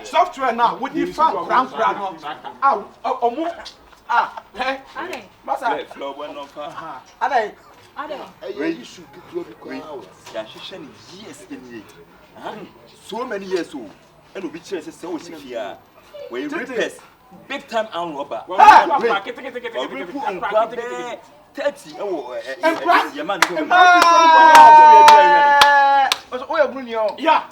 software now with the fan so many years old, and we be chasing so here. Where you repairs big time and robber. 30 oh, your man. Yeah.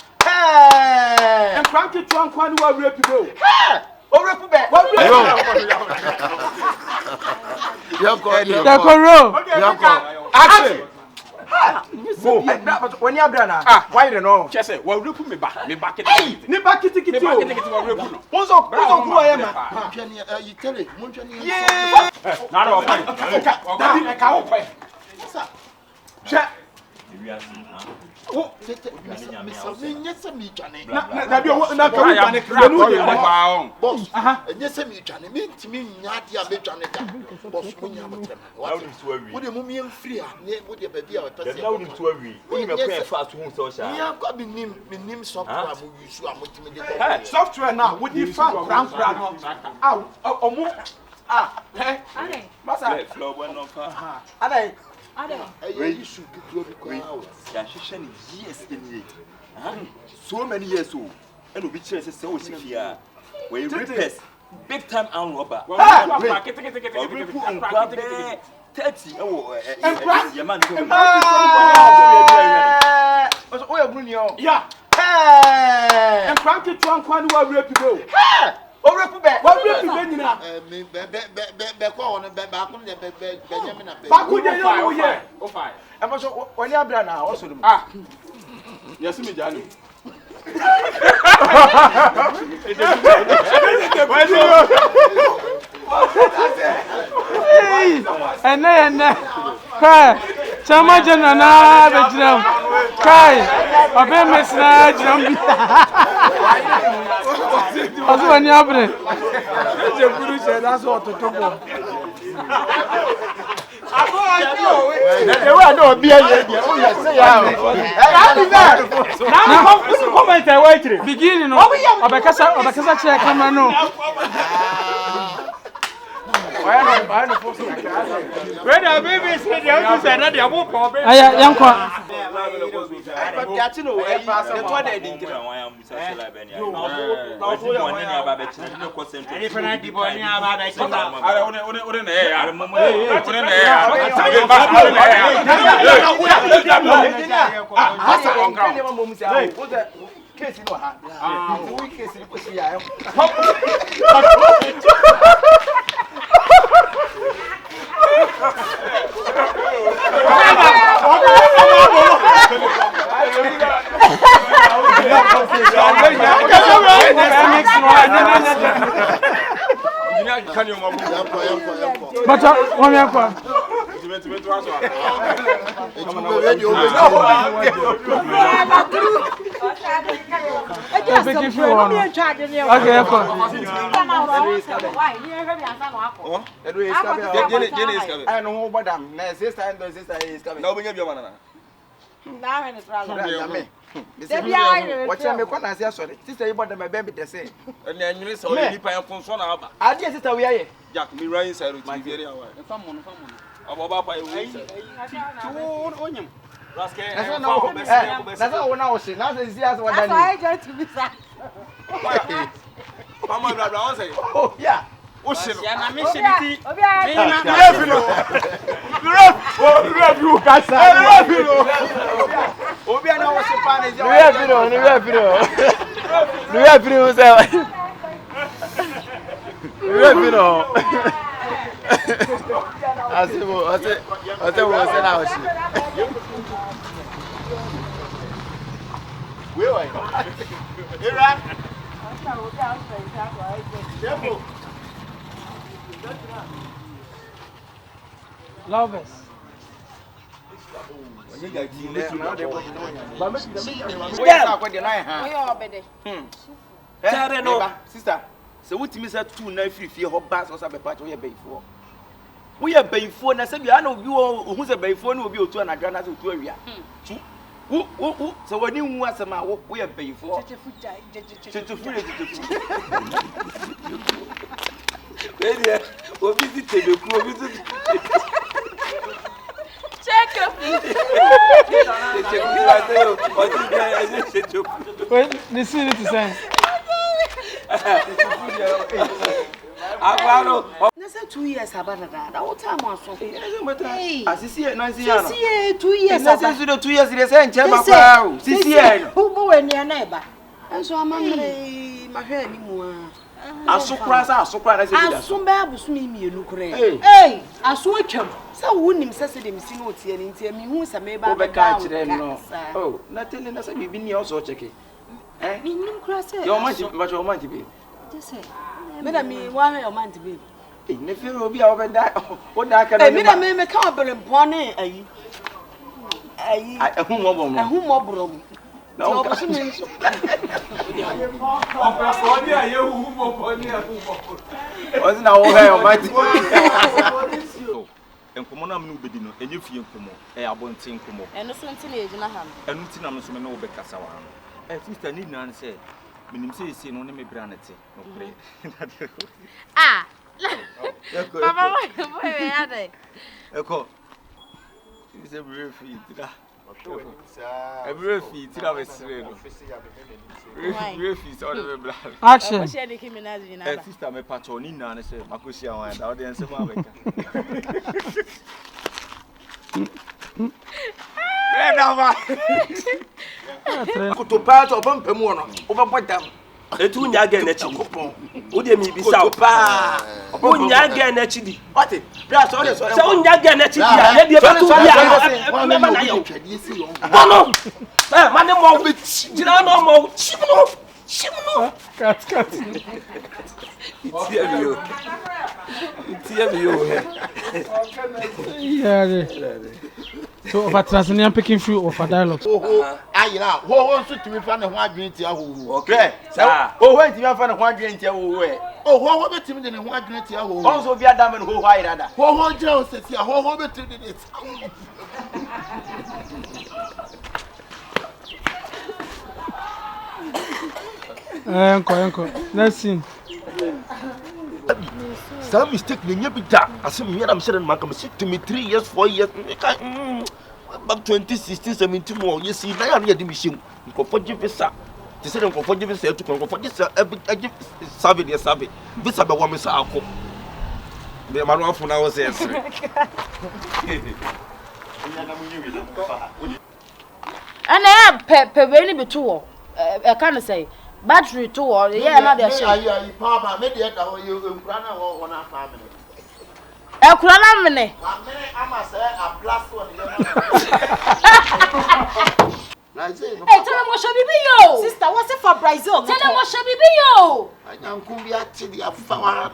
And Frankie Trump one who are ready to go. When you are done, why don't know? Just say, well, look me back. Me back it. What's up? Who I am? You tell it. Yeah. Not all. Oh, software now with the fan so many years old, and we be chasing so here. Where you repairs big time and robber. 30 oh, your man. Yeah. And Frankie Trump one who are ready to go. Yes, me, Johnny. And Kai, Chama Janana, Bedram, Kai, Obey Miss Najam. Also, when you're opening, that's what to talk about. They were no beer yet. Oh, yes, say, now, beginning of Abacasa check, come on. When the baby is here, you said that they are more poor. I am What's your sorry? Sister, you bought them a baby the same. And then you saw me by a phone. I guess it's a way. Jack, me right inside my very hour. Someone. About by way. That's all when I was saying. Now this is what I got to be said. Oh, yeah. Ocean, I miss it. Lovers. Sister, so what me say two na free fie ho ba so be patch we bayfo. We are bayfo na say bia na obi who say bayfo na obi otu na dra na say otu awia. Tu. Wo so wani hu asema we are bayfo. Chechefu. Baby, obi ti tebeku obi ti check up. Wait, this is it to say. That's 2 years about that. What time was so? Asisi na nsi ya no. Sisi 2 years. Asisi 2 years dey say nche ma kwa. Sisi e. Who bo we na neighbor. Enso amamre ma hwe ni mu a. Asukra na say bi. Asumba abusu mi mienu kure. Eh, asu atwam. Sa wonim sese dem si no tie ni ntia mi hu sa me ba ba. Obeka kire no. Oh, na tele na say bibi ni o so cheke. Eh? Mi nim kura say. Your man be. Just say. Me da mi wa your man be. Eh, ne fe obi a obeda. O da ka no. Eh, me da me ka obere mpone ayi. Ayi. Ehun mo bo mo. Ehun mo bro mo. Na o ka so me so. Opefo ni aye hu mo poni ehun mo. O si na wo ha your man. Enkomo na me no bedi no enye fie enkomo abonte enkomo eno so nti na ejina ha eno nti na me so me no be kasa wa no sister ni nan say minim say ese no ne me bra na te no pre Papa boy ya dey eko you say brave feet da every feet tira be sire no brave feet all the bla Action. o she dey kimi na ejina sister me pacho ni nan say makosi awan da audience ma beka Kuto pa to ban pemu no. O ba bodam. Etu nya ga na chi. O de mi bisa o pa. O nya ga na chi di. What? Bra so dey so. Se o nya ga na chi di a na de ba tu ya. Me ma na yo. Bono. Ma ne mo bi. Jina no mo. Chimno. Cut. Itia mi yo. Yeah. So, for Tanzanian picking through of a dialogue. Ayi na. Ho so timi fa ne ho adwen tia ho. Okay. O ho timi fa ne ho adwen tia ho e. O ho be timi de ne ho adwen tia ho. O so bi adam ne ho ayi dada. Ho jira o sesi ho be timi de. Enko. Let's see. Some mistake me nyabita. Asem me am sure man come sit to me 3 years 4 years. Back 2016 17 more you see na ya no yedi mishim. Nkofo visa. Ti say nkofo visa to nkofo visa every survey. Visa be wo me sa akọ. Me ma no afuna wo say yes. ana pe we ni beto e kan say battery to or yeah na dey show Ayi power me dey da ho you nkura na ho na family. E kura na mene Ama say a blast one na say no. Hey, tell them what should be yo. Sister, what's it for Brazil? Tell them what should be yo. Anyanku bi ati dia fa wa.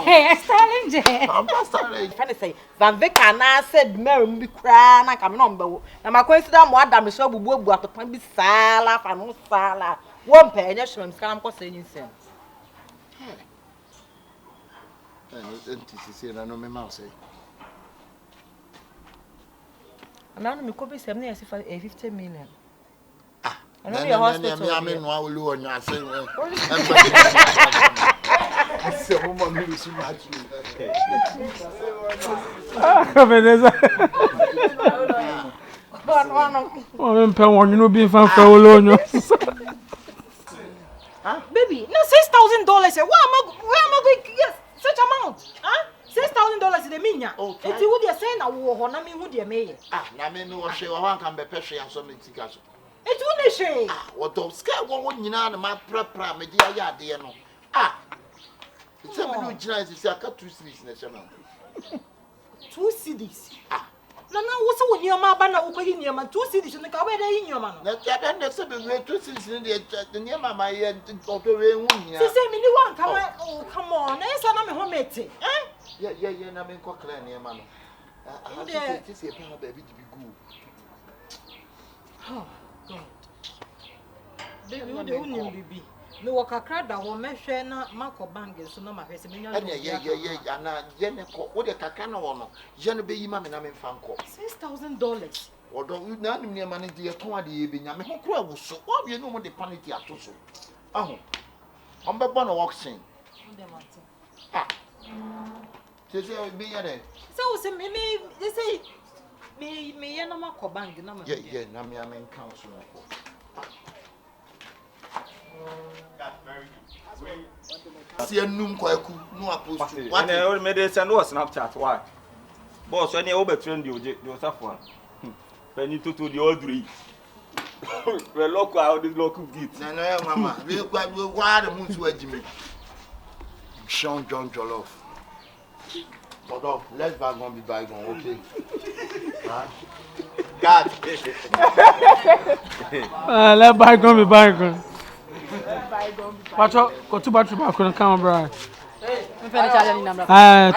Hey, Starling. I'm not sorry. Friend say Van Veka na said Mary bi kra na kam no mbawo. Na makonsider mo adam so bubu atopan bi sala fa no sala. Wo mpa enye hwem skam ko se nyinsem. NTCC na no me ma say. Ana no me ko bi sem na yesi 50 million. I know your hospital. Me am no awolu onyo ase. Se mo ma mi su ma tu. AKABENEZER. Oh, I'm paying one. You know, being fan for Olonyo. Baby, no $6,000. Where am I going to get such amount? Huh? $6,000 de minya. Eti wo de say na wo ho na me hu de meye. Na me no hwe wo wan kan be pehwe aso me tika so. Eti wo ne hwe. Wo do ska wo nyina na ma prapra me di aya ade no. It's a me no jina isi aka 2 cities na chama. 2 cities. Nana, what's the one your mother now? Who near my 2 cities in the car? Where are you, man? That's the 2 cities in the near my end of the rain. Say, me, one come on. Oh, come on. Yes, I'm a home, eh? Yeah, I'm in Cochran, near man. I have to say, baby, to be good. Oh, God. They wouldn't be. No, I cried that one, my share, Marco Bangles, so no, my face. Yeah, and Jenny, what a cacana one. Jenny be mammy, I'm in Fanco. $6,000. Or don't you know near money, dear Tony, being a man who was so. What you know what the panity are to so? Oh, I'm the one walks in. Ah, they say, be a so, me, they say, me, and Marco Bang, yeah, Nami, I'm in council. See a noom kwaku, no apostles. What I only made a send was Snapchat. Why? Boss, when you overtrained you, suffer. When you took to the old three. We're local out the local gate. No, Mamma, we're wild and moon to Jimmy. Sean John Jollof. But off, let's bygone be bygone, okay? God. Let bygone be bygone. Pacho, go to battery back on the camera.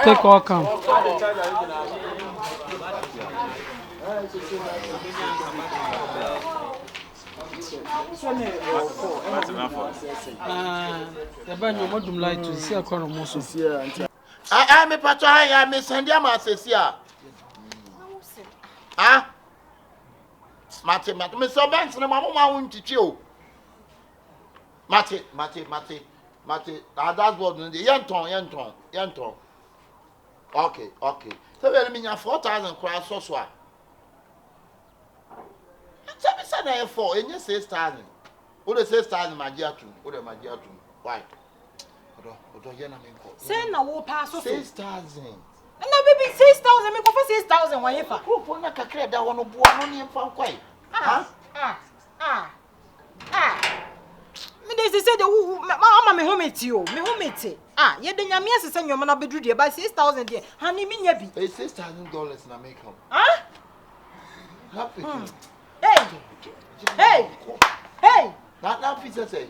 Take all come. The band you want like to see a corner most. I am a patch, I am a Sandiama, says here. Ah, Mate, Mr. Banks, and Mamma won't teach you. Mate, that's what the Yanton. Okay. So, let me have 4,000 crowns or so. Tell me, son, I have 4, and you say 6,000. What is 6,000, my dear, too? What am I dear, too? Why? Say no, we'll pass 6,000. And now, baby, 6,000, me go for 6,000 when you fa. Who for not a credit that one of one in from quite? Me they say the mama me home it you. Me home it. You den yami asese nyoma na bedru de by 6,000 there. Hani me nya bi. Pay $6,000 na make up. Happy. Hey. That pizza say.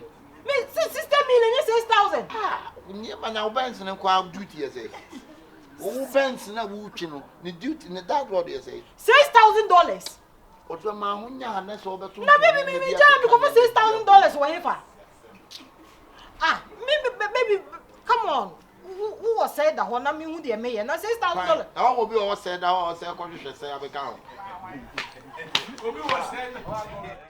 Me 60 million 6,000. Near man now banks and quite duty as a. Oh, banks na wuchino. Ni duty na that what you say. $6,000. What the man who na so better. Na baby me jam because $6,000 when you fa. Maybe come on. Who was said that one? I mean, who they may and $6,000. I will be all said. I will say, I will say, I will